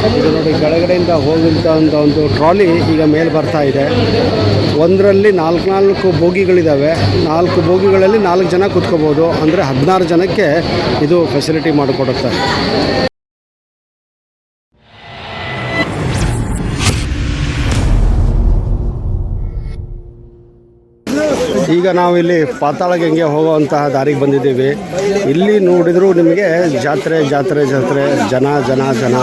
ಇದು ನೋಡಿ ಕೆಳಗಡೆಯಿಂದ ಹೋಗುವಂಥ ಒಂದು ಟ್ರಾಲಿ ಈಗ ಮೇಲೆ ಬರ್ತಾ ಇದೆ. ಒಂದರಲ್ಲಿ 4 ಬೋಗಿಗಳಿದ್ದಾವೆ. 4 ಬೋಗಿಗಳಲ್ಲಿ 4 ಜನ ಕೂತ್ಕೋಬೋದು. ಅಂದರೆ 16 ಜನಕ್ಕೆ ಇದು ಫೆಸಿಲಿಟಿ ಮಾಡಿಕೊಡುತ್ತೆ. ಈಗ ನಾವು ಇಲ್ಲಿ ಪಾತಾಳ ಗಂಗೆ ಹೋಗುವಂತಹ ದಾರಿಗೆ ಬಂದಿದ್ದೀವಿ. ಇಲ್ಲಿ ನೋಡಿದರೂ ನಿಮಗೆ ಜಾತ್ರೆ ಜಾತ್ರೆ ಜಾತ್ರೆ, ಜನ ಜನ ಜನ.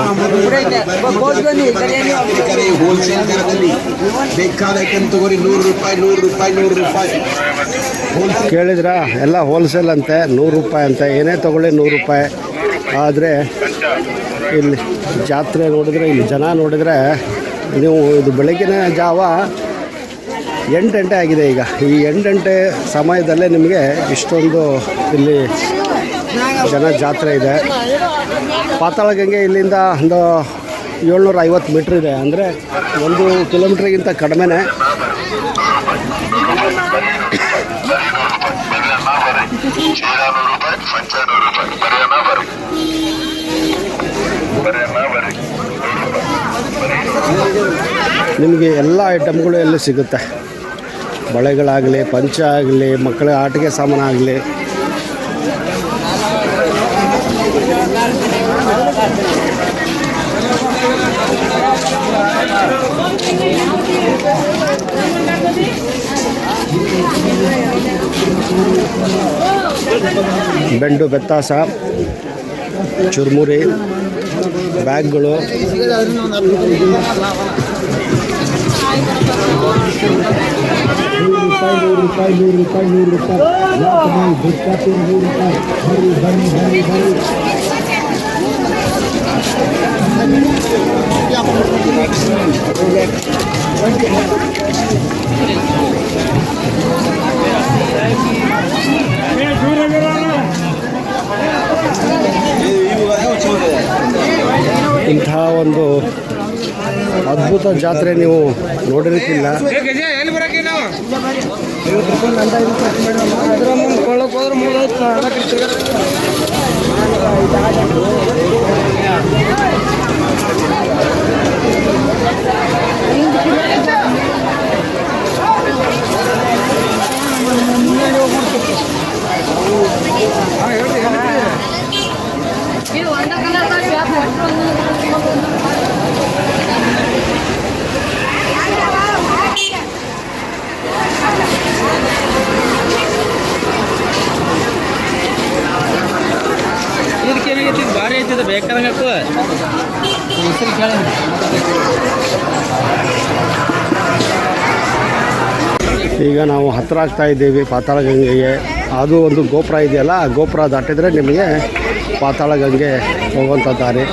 ಕೇಳಿದ್ರ ಎಲ್ಲ ಹೋಲ್ಸೇಲ್ ಅಂತೆ, 100 ರೂಪಾಯಿ ಅಂತೆ. ಏನೇ ತೊಗೊಳ್ಳಿ 100 ರೂಪಾಯಿ. ಆದರೆ ಇಲ್ಲಿ ಜಾತ್ರೆ ನೋಡಿದರೆ, ಇಲ್ಲಿ ಜನ ನೋಡಿದರೆ, ನೀವು ಇದು ಬೆಳಗಿನ ಜಾವ 8 ಗಂಟೆ ಆಗಿದೆ. ಈಗ ಈ 8 ಗಂಟೆ ಸಮಯದಲ್ಲೇ ನಿಮಗೆ ಇಷ್ಟೊಂದು ಇಲ್ಲಿ ಜನ ಜಾತ್ರೆ ಇದೆ. ಪಾತಾಳ ಗಂಗೆ ಇಲ್ಲಿಂದ ಒಂದು 750 ಮೀಟ್ರ್ ಇದೆ. ಅಂದರೆ 1 ಕಿಲೋಮೀಟ್ರಿಗಿಂತ ಕಡಿಮೆನೇ. ನಿಮಗೆ ಎಲ್ಲ ಐಟಮ್ಗಳು ಎಲ್ಲಿ ಸಿಗುತ್ತೆ. ಬಳೆಗಳಾಗಲಿ, ಪಂಚ ಆಗಲಿ, ಮಕ್ಕಳ ಆಟಿಕೆ ಸಾಮಾನಾಗಲಿ. ಬೆಂಡು ಬೆತ್ತಾಸ, ಚುರುಮುರಿ, ಬ್ಯಾಗ್ಗಳು, ಇಂತಹ ಒಂದು ಅದ್ಭುತ ಜಾತ್ರೆ ನೀವು ನೋಡಿರ್ತಿಲ್ಲ. ಭಾರಿ ಐತಿದೆ ಬೇಕಾದಂಗ. ಈಗ ನಾವು ಹತ್ತಿರ ಆಗ್ತಾ ಇದ್ದೀವಿ ಪಾತಾಳ ಗಂಗೆಗೆ. ಅದು ಒಂದು ಗೋಪುರ ಇದೆಯಲ್ಲ, ಆ ಗೋಪುರ ದಾಟಿದರೆ ನಿಮಗೆ ಪಾತಾಳ ಗಂಗೆ ಹೋಗುವಂಥ ದಾರಿ.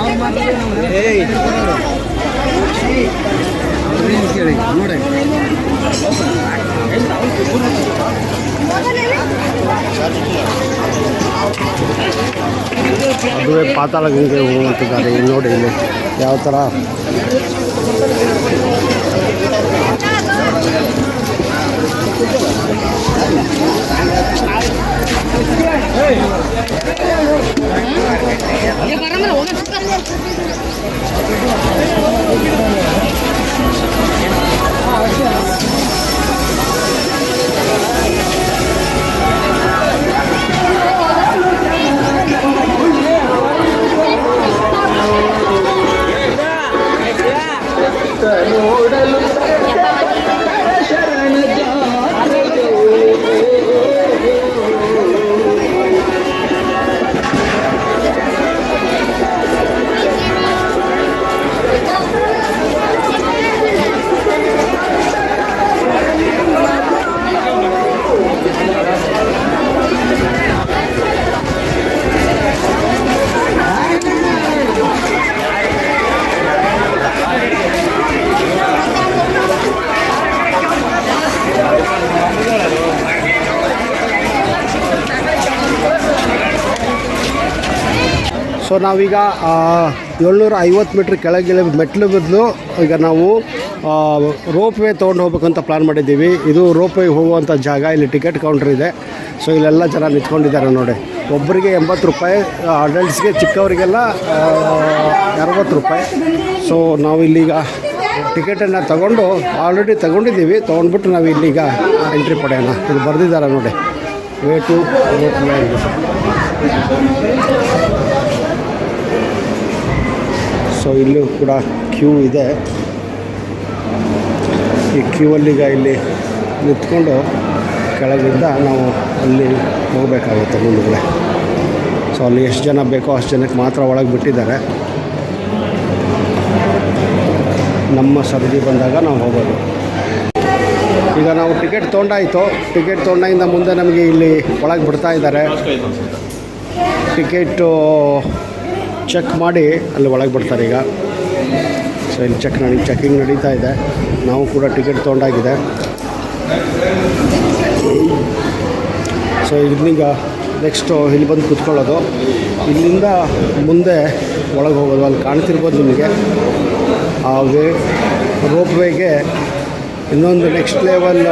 ಅದುವೇ ಪಾತಾಳ ಗಂಗೆ ಹೋಗುವಂಥ ದಾರಿ. ನೋಡಿ ಇಲ್ಲಿ ಯಾವ ಥರ ಸೊ ನಾವೀಗ 750 ಮೀಟ್ರ್ ಕೆಳಗೆ ಮೆಟ್ಲು ಬದಲು ಈಗ ನಾವು ರೋಪ್ ವೇ ತೊಗೊಂಡು ಹೋಗ್ಬೇಕಂತ ಪ್ಲ್ಯಾನ್ ಮಾಡಿದ್ದೀವಿ. ಇದು ರೋಪ್ ವೇ ಹೋಗುವಂಥ ಜಾಗ. ಇಲ್ಲಿ ಟಿಕೆಟ್ ಕೌಂಟ್ರ್ ಇದೆ. ಸೊ ಇಲ್ಲೆಲ್ಲ ಜನ ನಿಂತ್ಕೊಂಡಿದ್ದಾರೆ ನೋಡಿ. ಒಬ್ಬರಿಗೆ 80 ರೂಪಾಯಿ, ಅಡಲ್ಟ್ಸ್ಗೆ, ಚಿಕ್ಕವರಿಗೆಲ್ಲ ರೂಪಾಯಿ. ಸೊ ನಾವು ಇಲ್ಲಿಗ ಟಿಕೆಟನ್ನು ತಗೊಂಡು ಆಲ್ರೆಡಿ ತಗೊಂಡಿದ್ದೀವಿ. ತೊಗೊಂಡ್ಬಿಟ್ಟು ನಾವು ಇಲ್ಲಿಗ ಎಂಟ್ರಿ ಪಡೆಯೋಣ. ಇದು ಬರೆದಿದ್ದಾರೆ ನೋಡಿ, way to ropeway. So ಇಲ್ಲೂ ಕೂಡ ಕ್ಯೂ ಇದೆ. ಈ ಕ್ಯೂ ಅಲ್ಲಿಗ ಇಲ್ಲಿ ನಿಂತ್ಕೊಂಡು ಕೆಳಗಿಂದ ನಾವು ಅಲ್ಲಿ ಹೋಗಬೇಕಾಗುತ್ತೆ ಮುಂದುಗಡೆ. ಸೊ ಅಲ್ಲಿ ಎಷ್ಟು ಜನ ಬೇಕೋ ಅಷ್ಟು ಜನಕ್ಕೆ ಮಾತ್ರ ಒಳಗೆ ಬಿಟ್ಟಿದ್ದಾರೆ. ನಮ್ಮ ಸರದಿ ಬಂದಾಗ ನಾವು ಹೋಗೋದು. ಈಗ ನಾವು ಟಿಕೆಟ್ ತೊಗೊಂಡಾಯಿತು. ಟಿಕೆಟ್ ತೊಗೊಂಡಾಗಿಂದ ಮುಂದೆ ನಮಗೆ ಇಲ್ಲಿ ಒಳಗೆ ಬಿಡ್ತಾ ಇದ್ದಾರೆ. ಟಿಕೆಟು ಚೆಕ್ ಮಾಡಿ ಅಲ್ಲಿ ಒಳಗೆ ಬಿಡ್ತಾರೆ ಈಗ. ಸೊ ಇಲ್ಲಿ ಚೆಕಿಂಗ್ ನಡೀತಾ ಇದೆ. ನಾವು ಕೂಡ ಟಿಕೆಟ್ ತೊಗೊಂಡಾಗಿದೆ. ಸೊ ಇಲ್ಲಿಗ ನೆಕ್ಸ್ಟು ಇಲ್ಲಿ ಬಂದು ಕೂತ್ಕೊಳ್ಳೋದು. ಇಲ್ಲಿಂದ ಮುಂದೆ ಒಳಗೆ ಹೋಗೋದು. ಅಲ್ಲಿ ಕಾಣ್ತಿರ್ಬೋದು ನಿಮಗೆ ಆ ರೋಪ್ ವೇಗೆ ಇನ್ನೊಂದು ನೆಕ್ಸ್ಟ್ ಲೆವೆಲ್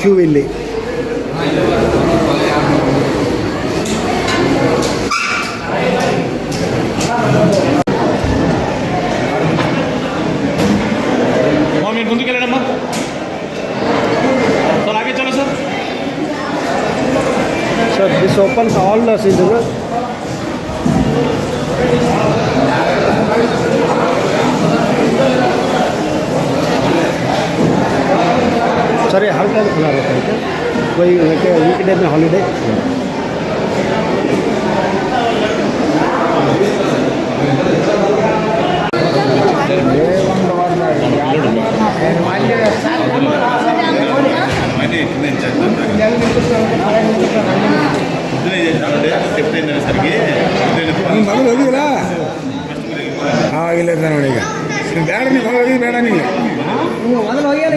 ಕ್ಯೂ ಇಲ್ಲಿ. ಮುಂದಕ್ಕೆ ಹೇಳಮ್ಮ ಸರ್, ಆगे चलो sir. Sir, this opens all the season. Sir ये हर टाइम खुला रहता है क्या? कोई वीकडे में हॉलीडे? ಮಗಳು ಹೋಗಿಲ್ಲ. ಆಗಿಲ್ಲ ನೋಡಿ. ಈಗ ಬೇಡ ನೀವು ಹೋಗಿ, ಬೇಡ ನೀವು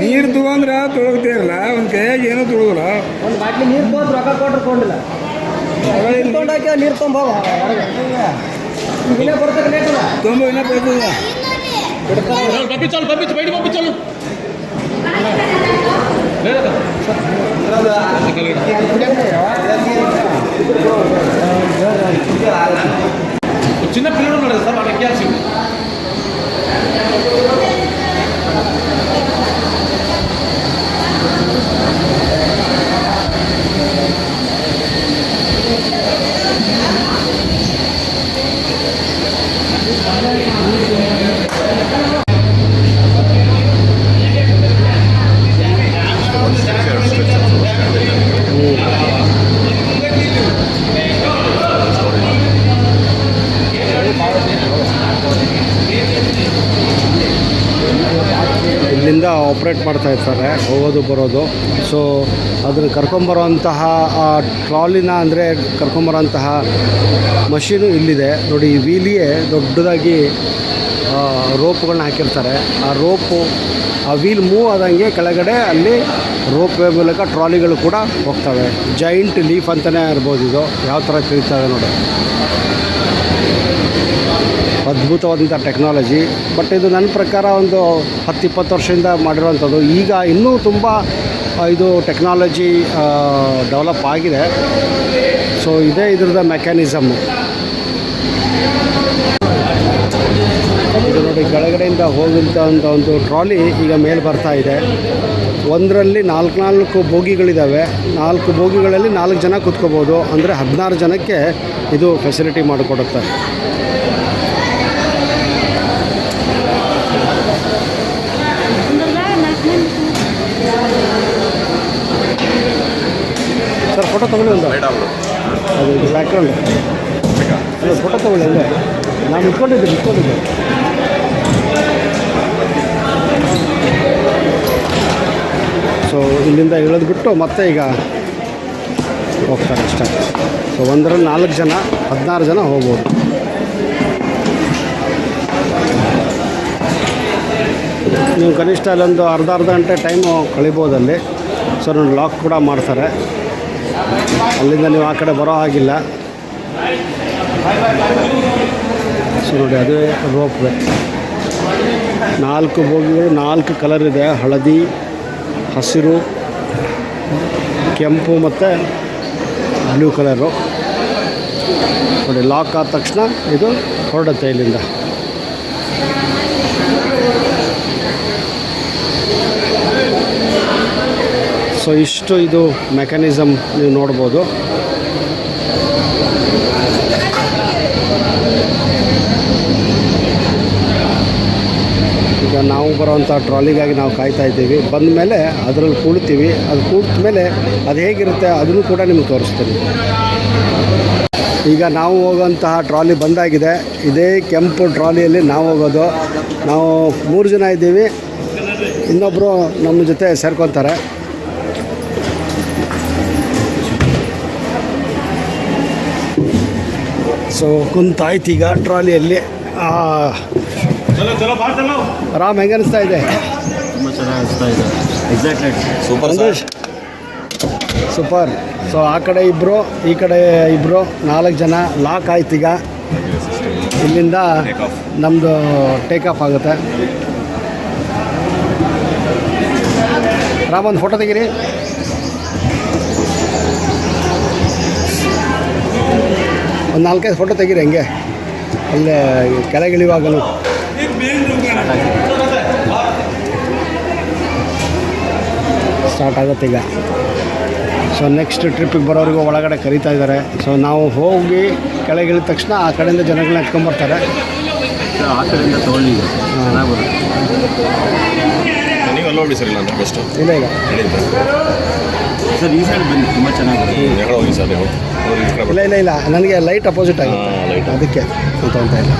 ನೀರು ತಗೊಂಡ್ರೆ ತೊಳಗ್ತೀರಲ್ಲ. ಒಂದು ಕೈಯಾಗಿ ಏನೋ ತೊಳಗಲ್ಲ. ಒಂದು ಬಾಟ್ಲಿ ನೀರು ತೊಗೊಂಡು ರೊಕ್ಕ ಕೊಟ್ಟರು ಕೊಂಡಿಲ್ಲ. ತೊಗೊಂಡಾಕಿ ನೀರು ತೊಗೊಂಬೋಗ ಇನ್ನೇ ಬರ್ತದೆ ಲೇಟ್ ಅಲ್ಲ. ತುಂಬ ಇನ್ನೂ ಬರ್ತದ. बब्बी चल बैठी बब्बी चलो. చిన్న పిల్లలు ఉన్నాడు సార్, వాళ్ళకి ఎక్కాల్సింది. ಇಲ್ಲಿಂದ ಆಪ್ರೇಟ್ ಮಾಡ್ತಾ ಇರ್ತಾರೆ, ಹೋಗೋದು ಬರೋದು. ಸೊ ಅದನ್ನು ಕರ್ಕೊಂಬರೋಂತಹ ಆ ಟ್ರಾಲಿನ ಅಂದರೆ ಕರ್ಕೊಂಬರೋಂತಹ ಮಷೀನು ಇಲ್ಲಿದೆ ನೋಡಿ. ಈ ವೀಲಿಯೇ ದೊಡ್ಡದಾಗಿ ರೋಪ್ಗಳನ್ನ ಹಾಕಿರ್ತಾರೆ. ಆ ವೀಲ್ ಮೂವ್ ಆದಂಗೆ ಕೆಳಗಡೆ ಅಲ್ಲಿ ರೋಪ್ ವೇ ಮೂಲಕ ಟ್ರಾಲಿಗಳು ಕೂಡ ಹೋಗ್ತವೆ. ಜೈಂಟ್ ಲೀಫ್ ಅಂತಲೇ ಇರ್ಬೋದು ಇದು. ಯಾವ ಥರ ತಿರುಗ್ತವೆ ನೋಡಿ. ಅದ್ಭುತವಾದಂಥ ಟೆಕ್ನಾಲಜಿ. ಬಟ್ ಇದು ನನ್ನ ಪ್ರಕಾರ ಒಂದು 10-20 ವರ್ಷದಿಂದ ಮಾಡಿರೋವಂಥದ್ದು. ಈಗ ಇನ್ನೂ ತುಂಬ ಇದು ಟೆಕ್ನಾಲಜಿ ಡೆವಲಪ್ ಆಗಿದೆ. ಸೊ ಇದೇ ಇದ್ರದ್ದು ಮೆಕ್ಯಾನಿಸಮ್ಮು. ಇದು ನೋಡಿ, ಕೆಳಗಡೆಯಿಂದ ಹೋಗುವಂಥ ಒಂದು ಟ್ರಾಲಿ ಈಗ ಮೇಲೆ ಬರ್ತಾ ಇದೆ. ಒಂದರಲ್ಲಿ 4 ಬೋಗಿಗಳಿದ್ದಾವೆ. 4 ಬೋಗಿಗಳಲ್ಲಿ 4 ಜನ ಕೂತ್ಕೋಬೋದು. ಅಂದರೆ 16 ಜನಕ್ಕೆ ಇದು ಫೆಸಿಲಿಟಿ ಮಾಡಿಕೊಡುತ್ತೆ. ಸರ್ ಫೋಟೋ ತಗೊಳ್ಳಿ ಒಂದು. ಅದು ಬ್ಯಾಕ್ಗ್ರೌಂಡ್ ಅದು ಫೋಟೋ ತಗೊಳ್ಳಿ ಅಂದರೆ ನಾನು ಇಟ್ಕೊಂಡಿದ್ದೆ. ಸೊ ಇಲ್ಲಿಂದ ಇಳಿದ್ಬಿಟ್ಟು ಮತ್ತೆ ಈಗ ಹೋಗ್ತಾರೆ ಅಷ್ಟೇ. ಸೊ ಒಂದರಲ್ಲಿ 4 ಜನ, 16 ಜನ ಹೋಗ್ಬೋದು. ನೀವು ಕನಿಷ್ಠ ಅಲ್ಲೊಂದು ಅರ್ಧ ಗಂಟೆ ಟೈಮು ಕಳಿಬೋದಲ್ಲಿ. ಸೊ ನೋಡಿ, ಲಾಕ್ ಕೂಡ ಮಾಡ್ತಾರೆ. ಅಲ್ಲಿಂದ ನೀವು ಆ ಕಡೆ ಬರೋ ಹಾಗಿಲ್ಲ. ಸೊ ನೋಡಿ, ಅದೇ ರೋಪ್ ವೇ. 4 ಬೋಗಿಗಳು, 4 ಕಲರ್ ಇದೆ. ಹಳದಿ, ಹಸಿರು, ಕೆಂಪು ಮತ್ತು ಬ್ಲೂ ಕಲರು. ನೋಡಿ ಲಾಕ್ ಆದ ತಕ್ಷಣ ಇದು ಹೊರಡುತ್ತೆ ಇಲ್ಲಿಂದ. ಸೊ ಇಷ್ಟು ಇದು ಮೆಕ್ಯಾನಿಸಮ್ ನೀವು ನೋಡ್ಬೋದು. ಈಗ ನಾವು ಬರೋವಂಥ ಟ್ರಾಲಿಗಾಗಿ ನಾವು ಕಾಯ್ತಾ ಇದ್ದೀವಿ. ಬಂದ ಮೇಲೆ ಅದರಲ್ಲಿ ಕೂಡ್ತೀವಿ. ಅದು ಕೂಡಿದ ಮೇಲೆ ಅದು ಹೇಗಿರುತ್ತೆ ಅದನ್ನು ಕೂಡ ನಿಮ್ಗೆ ತೋರಿಸ್ತೀನಿ. ಈಗ ನಾವು ಹೋಗೋಂತಹ ಟ್ರಾಲಿ ಬಂದಾಗಿದೆ. ಇದೇ ಕೆಂಪು ಟ್ರಾಲಿಯಲ್ಲಿ ನಾವು ಹೋಗೋದು. ನಾವು 3 ಜನ ಇದ್ದೀವಿ, ಇನ್ನೊಬ್ಬರು ನಮ್ಮ ಜೊತೆ ಸೇರ್ಕೊತಾರೆ. ಸೊ ಕುಂತಾಯ್ತು ಈಗ ಟ್ರಾಲಿಯಲ್ಲಿ. ಚಲೋ ಚಲೋ ಬಾರ್ ಚಲೋ. ರಾಮ್ ಹೆಂಗೆ ಅನಿಸ್ತಾ ಇದೆ? ತುಂಬ ಚೆನ್ನಾಗಿ ಅನಿಸ್ತಾ ಇದೆ. Exactly super Sandesh super. So ಆ ಕಡೆ ಇಬ್ಬರು, ಈ ಕಡೆ ಇಬ್ಬರು, 4 ಜನ ಲಾಕ್ ಆಯ್ತು. ಈಗ ಇಲ್ಲಿಂದ ನಮ್ಮದು ಟೇಕ್ ಆಫ್ ಆಗುತ್ತೆ. ರಾಮ್ ಒಂದು ಫೋಟೋ ತೆಗೀರಿ. ಒಂದು 4-5 ಫೋಟೋ ತೆಗೀರಿ ಹೆಂಗೆ ಅಲ್ಲೇ ಕೆಳಗಿಳಿವಾಗಲೂ. ಸ್ಟಾರ್ಟ್ ಆಗುತ್ತೆ ಈಗ. ಸೊ ನೆಕ್ಸ್ಟ್ ಟ್ರಿಪ್ಪಿಗೆ ಬರೋರಿಗೂ ಒಳಗಡೆ ಕರೀತಾ ಇದ್ದಾರೆ. ಸೊ ನಾವು ಹೋಗಿ ಕೆಳಗಿಳಿದ ತಕ್ಷಣ ಆ ಕಡೆಯಿಂದ ಜನಗಳನ್ನ ಎತ್ಕೊಂಬರ್ತಾರೆ. ಆ ಕಡೆಯಿಂದ ತೊಗೊಳ್ಳಿ, ಚೆನ್ನಾಗಿ ಬರುತ್ತೆ. ನೀವು ಅಲ್ಲೋಡಿ ಸರ್, ಇಲ್ಲ ಬೆಸ್ಟು. ಇಲ್ಲ ಇಲ್ಲ ಸರ್ ಈ ಸೈಡ್ ಬನ್ನಿ, ತುಂಬ ಚೆನ್ನಾಗಿ ಎక్కడ ಹೋಗಿ ಸರ್ ನೀವು? ಇಲ್ಲ ಇಲ್ಲ ಇಲ್ಲ ನನಗೆ ಲೈಟ್ ಅಪೋಸಿಟ್ ಆಗಿ ಅದಕ್ಕೆ ಅಂತ ಇಲ್ಲ.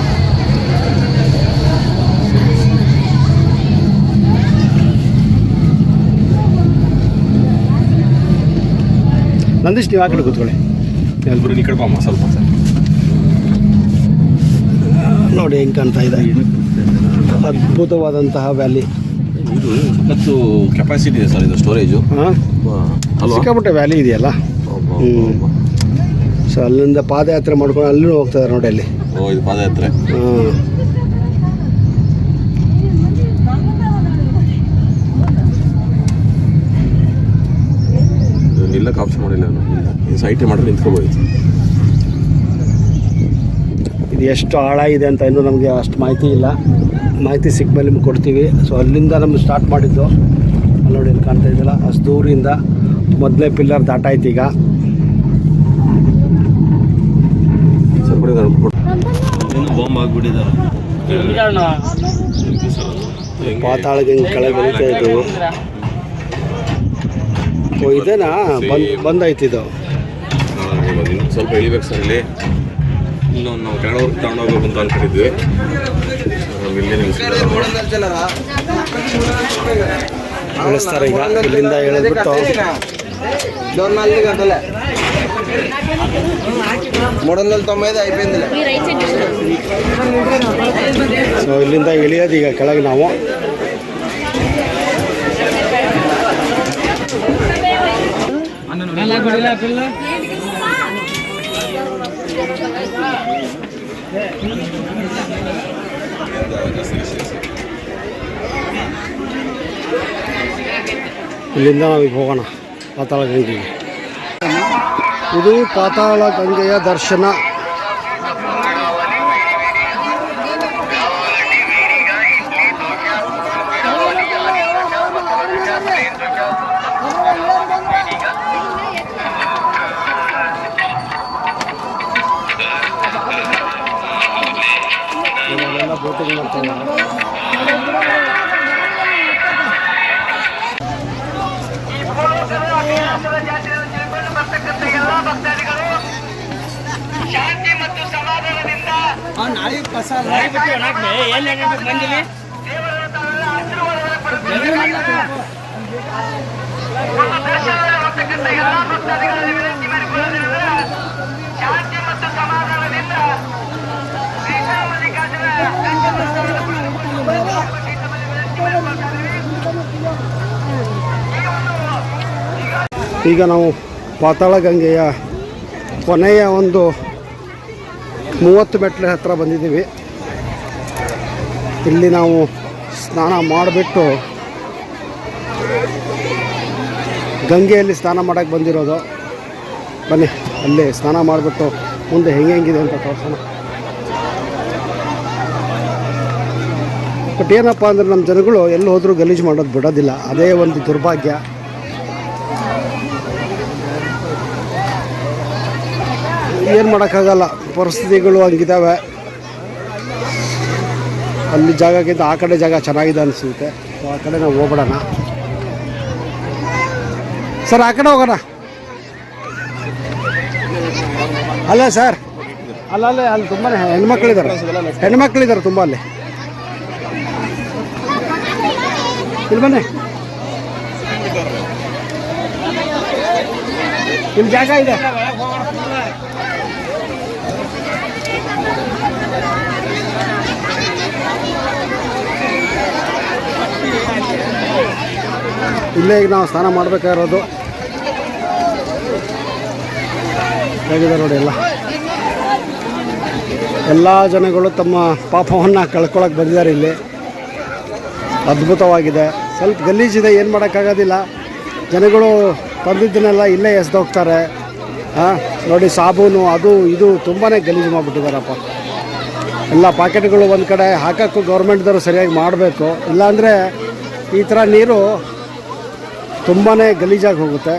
ನಂದೀಶ್ ನೀವು ಆ ಕಡೆ ಕೂತ್ಕೊಳ್ಳಿ. ಎಲ್ರು ಈ ಕಡೆ ಬಾಮ್ಮ ಸ್ವಲ್ಪ ಸರ್. ನೋಡಿ ಹೆಂಗೆ ಕಾಣ್ತಾ ಇದೆ, ಅದ್ಭುತವಾದಂತಹ ವ್ಯಾಲಿ. ಇದು ಮತ್ತು ಕೆಪಾಸಿಟಿ ಇದೆ ಸರ್ ಇದು ಸ್ಟೋರೇಜು. ಹಾಂ ಸಿಕ್ಕಾಪಟ್ಟೆ ವ್ಯಾಲಿ ಇದೆಯಲ್ಲ. ಸೊ ಅಲ್ಲಿಂದ ಪಾದಯಾತ್ರೆ ಮಾಡ್ಕೊಂಡು ಅಲ್ಲೂ ಹೋಗ್ತಾರೆ ನೋಡಿ ಅಲ್ಲಿ. ಓ ಇದು ಪಾದಯಾತ್ರೆ. ಹಾಂ ನಿಲ್ಲಕ್ಕೆ ಆಪ್ಷನ್ ಮಾಡಿಲ್ಲ ಈ ಸೈಟೇ ಮಾಡಿದ್ರೆ ನಿಂತ್ಕೋಬೋದು. ಇದು ಎಷ್ಟು ಆಳ ಇದೆ ಅಂತ ಇನ್ನೂ ನಮಗೆ ಅಷ್ಟು ಮಾಹಿತಿ ಇಲ್ಲ. ಮಾಹಿತಿ ಸಿಕ್ಕ ಮೇಲೆ ನಿಮ್ಗೆ ಕೊಡ್ತೀವಿ. ಸೊ ಅಲ್ಲಿಂದ ನಮ್ಗೆ ಸ್ಟಾರ್ಟ್ ಮಾಡಿದ್ದು ಅಲ್ಲಿ ನೋಡಿ, ಇಲ್ಲಿ ಕಾಣ್ತಾ ಇದ್ದಿಲ್ಲ ಅಷ್ಟು ದೂರಿಂದ ಮೊದಲೇ ಪಿಲ್ಲರ್ ದಾಟಾಯ್ತು. ಈಗ ಬಾಂಬ್ ಆಗಿಬಿಟ್ಟಿದ್ದಾರೆ. ಪಾತಾಳಗೆ ಹಿಂಗೆ ಕೆಳಗೆ ಬೆಳೀತಾ ಇದ್ದವು. ಓ ಇದೇನಾ ಬಂದಾಯ್ತು ಇದು. ಸ್ವಲ್ಪ ಇಳಿಬೇಕು ಸರ್. ಇಲ್ಲಿ ಇನ್ನೊಂದು ನಾವು ಕೆಳಗಡೆ ತಗೊಂಡೋಗ್ಬೇಕು ಅಂತ ಅನ್ಕೊಂಡಿದ್ವಿ. ಇಲ್ಲಿ ಇಳಿಸ್ತಾರೆ ಈಗ. ಇಲ್ಲಿಂದ ಇಳಿದ್ಬಿಟ್ಟು 390 అయిపోయిందిలే. ಸೊ ಇಲ್ಲಿಂದ ಇಳಿಯೋದು ಈಗ ಕೆಳಗೆ ನಾವು. ಇಲ್ಲಿಂದ ನಾವೀಗ ಹೋಗೋಣ ಪಾತಾಳ ಗಂಗೆಗೆ. ಇದು ಪಾತಾಳ ಗಂಗೆಯ ದರ್ಶನ. ಇಲ್ಲೆಲ್ಲ ಬೋಟಿಂಗ್ ಮಾಡ್ತಾರೆ. ಶಾಂತಿ ಮತ್ತು ಸಮಾಧಾನದಿಂದ ಶಾಂತಿ ಮತ್ತು ಸಮಾಧಾನದಿಂದ ಈಗ ನಾವು ಪಾತಾಳ ಗಂಗೆಯ ಕೊನೆಯ ಒಂದು 30 ಮೆಟ್ಲ ಹತ್ರ ಬಂದಿದ್ದೀವಿ. ಇಲ್ಲಿ ನಾವು ಸ್ನಾನ ಮಾಡಿಬಿಟ್ಟು ಗಂಗೆಯಲ್ಲಿ ಸ್ನಾನ ಮಾಡೋಕ್ಕೆ ಬಂದಿರೋದು. ಬನ್ನಿ ಅಲ್ಲಿ ಸ್ನಾನ ಮಾಡಿಬಿಟ್ಟು ಮುಂದೆ ಹೆಂಗಿದೆ ಅಂತ ತೋರಿಸೋಣ. ಬಟ್ ಏನಪ್ಪ ಅಂದರೆ ನಮ್ಮ ಜನಗಳು ಎಲ್ಲಿ ಹೋದರೂ ಗಲೀಜು ಮಾಡೋದು ಬಿಡೋದಿಲ್ಲ, ಅದೇ ಒಂದು ದುರ್ಭಾಗ್ಯ. ಏನು ಮಾಡೋಕ್ಕಾಗಲ್ಲ, ಪರಿಸ್ಥಿತಿಗಳು ಹಂಗಿದ್ದಾವೆ. ಅಲ್ಲಿ ಜಾಗಕ್ಕಿಂತ ಆ ಕಡೆ ಜಾಗ ಚೆನ್ನಾಗಿದೆ ಅನಿಸುತ್ತೆ. ಸೊ ಆ ಕಡೆ ನಾವು ಹೋಗ್ಬಿಡೋಣ. ಸರ್ ಆ ಕಡೆ ಹೋಗೋಣ. ಅಲ್ಲ ಸರ್, ಅಲ್ಲೇ ಅಲ್ಲಿ ತುಂಬಾ ಹೆಣ್ಮಕ್ಳಿದ್ದಾರೆ ತುಂಬ ಅಲ್ಲಿ. ಇಲ್ಲಿ ಬನ್ನಿ, ಇಲ್ಲಿ ಜಾಗ ಇದೆ. ಇಲ್ಲೇ ಈಗ ನಾವು ಸ್ನಾನ ಮಾಡಬೇಕಾಗಿರೋದು. ಹೇಗಿದೆ ನೋಡಿ, ಎಲ್ಲ ಜನಗಳು ತಮ್ಮ ಪಾಪವನ್ನು ಕಳ್ಕೊಳಕ್ಕೆ ಬಂದಿದ್ದಾರೆ ಇಲ್ಲಿ. ಅದ್ಭುತವಾಗಿದೆ. ಸ್ವಲ್ಪ ಗಲೀಜಿದೆ, ಏನು ಮಾಡೋಕ್ಕಾಗೋದಿಲ್ಲ. ಜನಗಳು ತಂದಿದ್ದನ್ನೆಲ್ಲ ಇಲ್ಲೇ ಎಸ್ದೋಗ್ತಾರೆ. ನೋಡಿ, ಸಾಬೂನು ಅದು ಇದು ತುಂಬಾ ಗಲೀಜು ಮಾಡಿಬಿಟ್ಟಿದ್ದಾರಪ್ಪ. ಎಲ್ಲ ಪಾಕೆಟ್ಗಳು ಒಂದು ಕಡೆ ಹಾಕೋಕ್ಕೂ ಗೌರ್ಮೆಂಟ್ದವರು ಸರಿಯಾಗಿ ಮಾಡಬೇಕು. ಇಲ್ಲಾಂದರೆ ಈ ಥರ ನೀರು ತುಂಬಾ ಗಲೀಜಾಗಿ ಹೋಗುತ್ತೆ.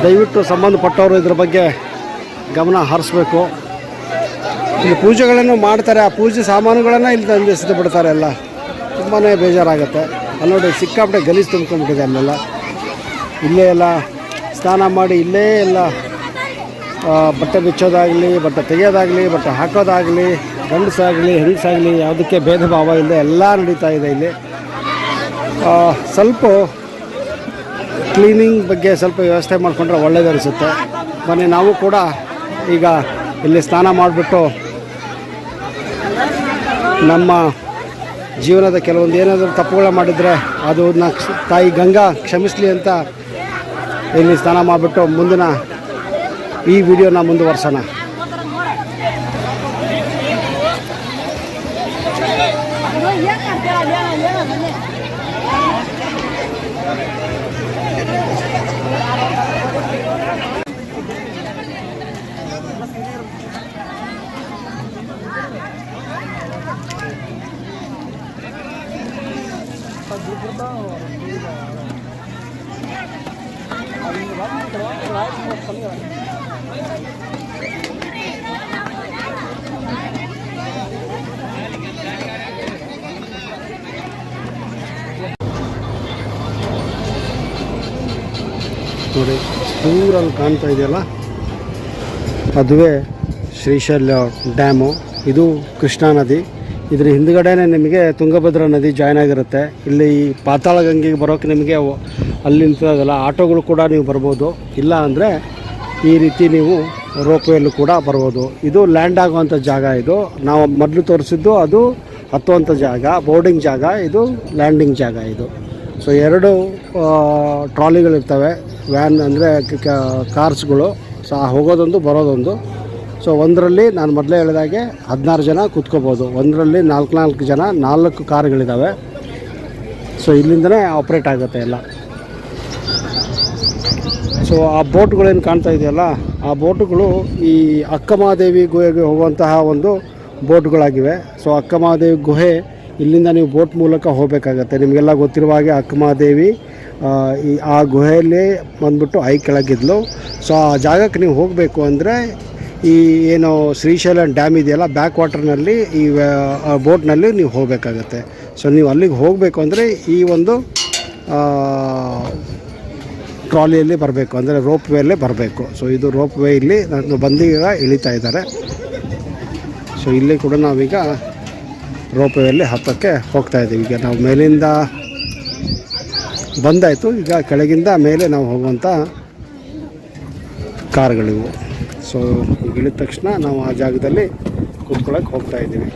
ದಯವಿಟ್ಟು ಸಂಬಂಧಪಟ್ಟವರು ಇದ್ರ ಬಗ್ಗೆ ಗಮನ ಹರಿಸ್ಬೇಕು. ಇಲ್ಲಿ ಪೂಜೆಗಳನ್ನು ಮಾಡ್ತಾರೆ, ಆ ಪೂಜೆ ಸಾಮಾನುಗಳನ್ನು ಇಲ್ಲಿ ತಂದು ಎಸೆದು ಬಿಡ್ತಾರೆ. ಎಲ್ಲ ತುಂಬಾ ಬೇಜಾರಾಗುತ್ತೆ. ಅಲ್ಲಿ ನೋಡಿ, ಸಿಕ್ಕಾಪಟ್ಟೆ ಗಲೀಜು ತುಂಬ್ಕೊಂಡ್ಬಿಟ್ಟಿದೆ ಅಲ್ಲೆಲ್ಲ. ಇಲ್ಲೇ ಎಲ್ಲ ಸ್ನಾನ ಮಾಡಿ ಇಲ್ಲೇ ಎಲ್ಲ ಬಟ್ಟೆ ಬಿಚ್ಚೋದಾಗಲಿ, ಬಟ್ಟೆ ತೆಗೆಯೋದಾಗಲಿ, ಬಟ್ಟೆ ಹಾಕೋದಾಗಲಿ, ಗಂಡಸಾಗಲಿ ಹೆಂಗಸಾಗಲಿ ಯಾವುದಕ್ಕೆ ಭೇದ ಭಾವ ಇಲ್ಲದೆ ಎಲ್ಲ ನಡೀತಾ ಇದೆ ಇಲ್ಲಿ. ಸ್ವಲ್ಪ ಕ್ಲೀನಿಂಗ್ ಬಗ್ಗೆ ಸ್ವಲ್ಪ ವ್ಯವಸ್ಥೆ ಮಾಡಿಕೊಂಡ್ರೆ ಒಳ್ಳೇದು ಅನಿಸುತ್ತೆ. ಬನ್ನಿ, ನಾವು ಕೂಡ ಈಗ ಇಲ್ಲಿ ಸ್ನಾನ ಮಾಡಿಬಿಟ್ಟು ನಮ್ಮ ಜೀವನದ ಕೆಲವೊಂದು ಏನಾದರೂ ತಪ್ಪುಗಳ ಮಾಡಿದರೆ ಅದು ತಾಯಿ ಗಂಗಾ ಕ್ಷಮಿಸಲಿ ಅಂತ ಇಲ್ಲಿ ಸ್ನಾನ ಮಾಡಿಬಿಟ್ಟು ಮುಂದಿನ ಈ ವಿಡಿಯೋನ ಮುಂದುವರ್ಸೋಣ. ನೋಡಿ, ದೂರಲ್ಲಿ ಕಾಣ್ತಾ ಇದೆಯಲ್ಲ, ಅದುವೇ ಶ್ರೀಶೈಲ ಡ್ಯಾಮು. ಇದು ಕೃಷ್ಣಾ ನದಿ. ಇದ್ರ ಹಿಂದ್ಗಡೆನೇ ನಿಮಗೆ ತುಂಗಭದ್ರಾ ನದಿ ಜಾಯ್ನ್ ಆಗಿರುತ್ತೆ. ಇಲ್ಲಿ ಪಾತಾಳ ಗಂಗೆಗೆ ಬರೋಕ್ಕೆ ನಿಮಗೆ ಅಲ್ಲಿ ನಿಂತಿರೋದಲ್ಲ, ಆಟೋಗಳು ಕೂಡ ನೀವು ಬರ್ಬೋದು. ಇಲ್ಲ ಅಂದರೆ ಈ ರೀತಿ ನೀವು ರೋಪ್ವೇಲ್ಲೂ ಕೂಡ ಬರ್ಬೋದು. ಇದು ಲ್ಯಾಂಡ್ ಆಗುವಂಥ ಜಾಗ. ಇದು ನಾವು ಮೊದಲು ತೋರಿಸಿದ್ದು ಅದು ಹತ್ತುವಂಥ ಜಾಗ, ಬೋರ್ಡಿಂಗ್ ಜಾಗ. ಇದು ಲ್ಯಾಂಡಿಂಗ್ ಜಾಗ. ಇದು ಸೊ 2 ಟ್ರಾಲಿಗಳಿರ್ತವೆ, ವ್ಯಾನ್ ಅಂದರೆ ಕಾರ್ಸ್ಗಳು. ಸೊ ಹೋಗೋದೊಂದು ಬರೋದೊಂದು. ಸೊ ಒಂದರಲ್ಲಿ ನಾನು ಮೊದಲೇ ಹೇಳಿದಾಗೆ 16 ಜನ ಕೂತ್ಕೋಬೋದು. ಒಂದರಲ್ಲಿ 4 ಜನ, 4 ಕಾರ್ಗಳಿದ್ದಾವೆ. ಸೊ ಇಲ್ಲಿಂದನೇ ಆಪ್ರೇಟ್ ಆಗುತ್ತೆ ಎಲ್ಲ. ಸೊ ಆ ಬೋಟ್ಗಳೇನು ಕಾಣ್ತಾ ಇದೆಯಲ್ಲ, ಆ ಬೋಟುಗಳು ಈ ಅಕ್ಕಮಹಾದೇವಿ ಗುಹೆಗೆ ಹೋಗುವಂತಹ ಒಂದು ಬೋಟ್ಗಳಾಗಿವೆ. ಸೊ ಅಕ್ಕಮಹಾದೇವಿ ಗುಹೆ ಇಲ್ಲಿಂದ ನೀವು ಬೋಟ್ ಮೂಲಕ ಹೋಗಬೇಕಾಗತ್ತೆ. ನಿಮಗೆಲ್ಲ ಗೊತ್ತಿರುವ ಹಾಗೆ ಅಕ್ಕಮಹಾದೇವಿ ಆ ಗುಹೆಯಲ್ಲಿ ಬಂದ್ಬಿಟ್ಟು ಕೆಳಗಿದ್ಲು. ಸೊ ಆ ಜಾಗಕ್ಕೆ ನೀವು ಹೋಗಬೇಕು ಅಂದರೆ ಈ ಏನು ಶ್ರೀಶೈಲ ಡ್ಯಾಮ್ ಇದೆಯಲ್ಲ, ಬ್ಯಾಕ್ ವಾಟರ್ನಲ್ಲಿ ಈ ಬೋಟ್ನಲ್ಲಿ ನೀವು ಹೋಗಬೇಕಾಗತ್ತೆ. ಸೊ ನೀವು ಅಲ್ಲಿಗೆ ಹೋಗಬೇಕು ಅಂದರೆ ಈ ಒಂದು ಟ್ರಾಲಿಯಲ್ಲಿ ಬರಬೇಕು, ಅಂದರೆ ರೋಪ್ ವೇಲ್ಲೇ ಬರಬೇಕು. ಸೊ ಇದು ರೋಪ್ ವೇ ಇಲ್ಲಿ ನಾನು ಬಂದೀಗ ಇಳಿತಾ ಇದ್ದಾರೆ. ಸೊ ಇಲ್ಲಿ ಕೂಡ ನಾವೀಗ ರೋಪ್ ವೇಯಲ್ಲಿ ಹತ್ತಕ್ಕೆ ಹೋಗ್ತಾಯಿದ್ದೀವಿ. ಈಗ ನಾವು ಮೇಲಿಂದ ಬಂದಾಯಿತು, ಈಗ ಕೆಳಗಿಂದ ಮೇಲೆ ನಾವು ಹೋಗುವಂಥ ಕಾರ್ಗಳಿವು. ಸೊ ಈಗ ಇಳಿದ ತಕ್ಷಣ ನಾವು ಆ ಜಾಗದಲ್ಲಿ ಕೂತ್ಕೊಳ್ಳೋಕೆ ಹೋಗ್ತಾಯಿದ್ದೀವಿ.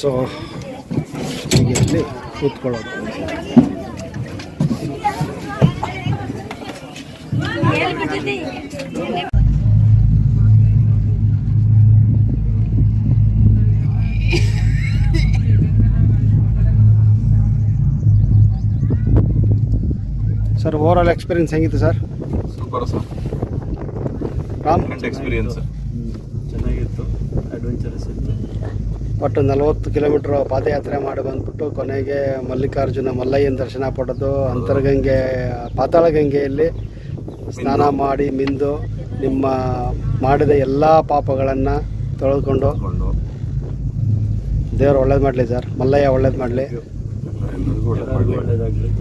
ಸೊ ಹೀಗೆ ಇಲ್ಲಿ ಕೂತ್ಕೊಳ್ಳೋದು. ಸರ್ ಓವರಾಲ್ ಎಕ್ಸ್ಪೀರಿಯನ್ಸ್ ಹೆಂಗಿತ್ತು sir? Super sir, Ram experience. ಚೆನ್ನಾಗಿತ್ತು, ಅಡ್ವೆಂಚರಸ್ ಇತ್ತು. ಒಟ್ಟು 40 ಕಿಲೋಮೀಟ್ರ್ ಪಾದಯಾತ್ರೆ ಮಾಡಿ ಬಂದ್ಬಿಟ್ಟು ಕೊನೆಗೆ ಮಲ್ಲಿಕಾರ್ಜುನ ಮಲ್ಲಯ್ಯನ ದರ್ಶನ ಪಡೆದು ಅಂತರ್ಗಂಗೆ ಪಾತಾಳಗಂಗೆಯಲ್ಲಿ ಸ್ನಾನ ಮಾಡಿ ಮಿಂದು ನಿಮ್ಮ ಮಾಡಿದ ಎಲ್ಲ ಪಾಪಗಳನ್ನು ತೊಳೆದುಕೊಂಡು ದೇವರು ಒಳ್ಳೇದು ಮಾಡಲಿ ಸರ್, ಮಲ್ಲಯ್ಯ ಒಳ್ಳೇದು ಮಾಡಲಿ. ಎಲ್ಲರಿಗೂ ಒಳ್ಳೆ ಒಳ್ಳೆಯದಾಗಲಿ.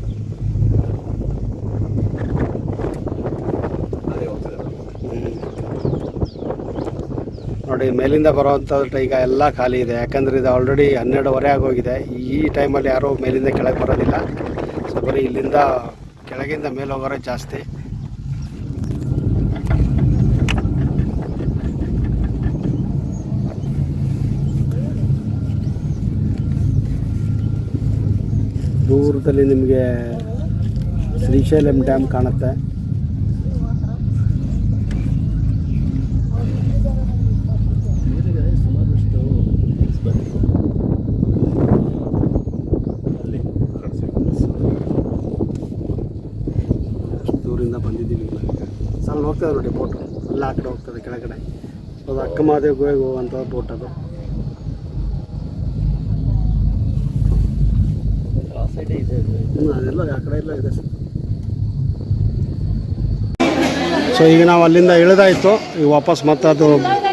ನೋಡಿ ಮೇಲಿಂದ ಬರೋವಂಥದ್ದು ಈಗ ಎಲ್ಲ ಖಾಲಿ ಇದೆ, ಯಾಕಂದರೆ ಇದು ಆಲ್ರೆಡಿ 12:30 ಆಗೋಗಿದೆ. ಈ ಟೈಮಲ್ಲಿ ಯಾರೂ ಮೇಲಿಂದ ಕೆಳಗೆ ಬರೋದಿಲ್ಲ. ಸೊ ಬರೀ ಇಲ್ಲಿಂದ ಕೆಳಗಿಂದ ಮೇಲೆ ಹೋಗೋರೆ ಜಾಸ್ತಿ. ದೂರದಲ್ಲಿ ನಿಮಗೆ ಶ್ರೀಶೈಲಂ ಡ್ಯಾಮ್ ಕಾಣುತ್ತೆ. ದೂರಿಂದ ಬಂದಿದ್ದೀವಿ. ಸಲ ಹೋಗ್ತದೆ ನೋಡಿ ಬೋಟು, ಎಲ್ಲ ಆ ಕಡೆ ಹೋಗ್ತದೆ ಕೆಳಗಡೆ. ಅದು ಅಕ್ಕಮಹಾದೇವ್ ಗುಹೆಗೆ ಹೋಗುವಂಥ ಬೋಟ್ ಅದು. ಅದೆಲ್ಲ ಆ ಕಡೆ ಎಲ್ಲ ಇದೆ. ಸೊ ಈಗ ನಾವು ಅಲ್ಲಿಂದ ಇಳಿದಾಯಿತು. ಈಗ ವಾಪಸ್ ಮತ್ತೆ ಅದು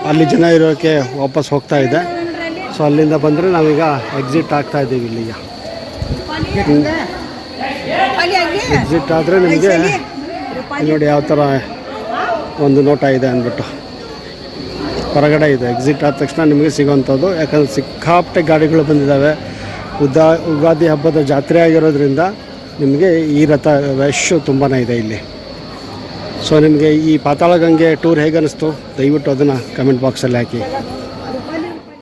ಅಲ್ಲಿ ಜನ ಇರೋಕ್ಕೆ ವಾಪಸ್ ಹೋಗ್ತಾ ಇದೆ. ಸೊ ಅಲ್ಲಿಂದ ಬಂದರೆ ನಾವೀಗ ಎಕ್ಸಿಟ್ ಆಗ್ತಾ ಇದ್ದೀವಿ ಇಲ್ಲಿಗ. ಎಕ್ಸಿಟ್ ಆದರೆ ನಿಮಗೆ ನೋಡಿ ಯಾವ ಥರ ಒಂದು ನೋಟ ಇದೆ ಅಂದ್ಬಿಟ್ಟು ಹೊರಗಡೆ ಇದೆ. ಎಕ್ಸಿಟ್ ಆದ ತಕ್ಷಣ ನಿಮಗೆ ಸಿಗೋವಂಥದ್ದು, ಯಾಕಂದರೆ ಸಿಕ್ಕಾಪಟ್ಟೆ ಗಾಡಿಗಳು ಬಂದಿದ್ದಾವೆ. ಉಗಾದಿ ಹಬ್ಬದ ಜಾತ್ರೆ ಆಗಿರೋದ್ರಿಂದ ನಿಮಗೆ ಈ ರಥ ರಶ್ಶು ತುಂಬಾ ಇದೆ ಇಲ್ಲಿ. ಸೊ ನಿಮಗೆ ಈ ಪಾತಾಳಗಂಗೆ ಟೂರ್ ಹೇಗೆ ಅನ್ನಿಸ್ತು ದಯವಿಟ್ಟು ಅದನ್ನು ಕಮೆಂಟ್ ಬಾಕ್ಸಲ್ಲಿ ಹಾಕಿ.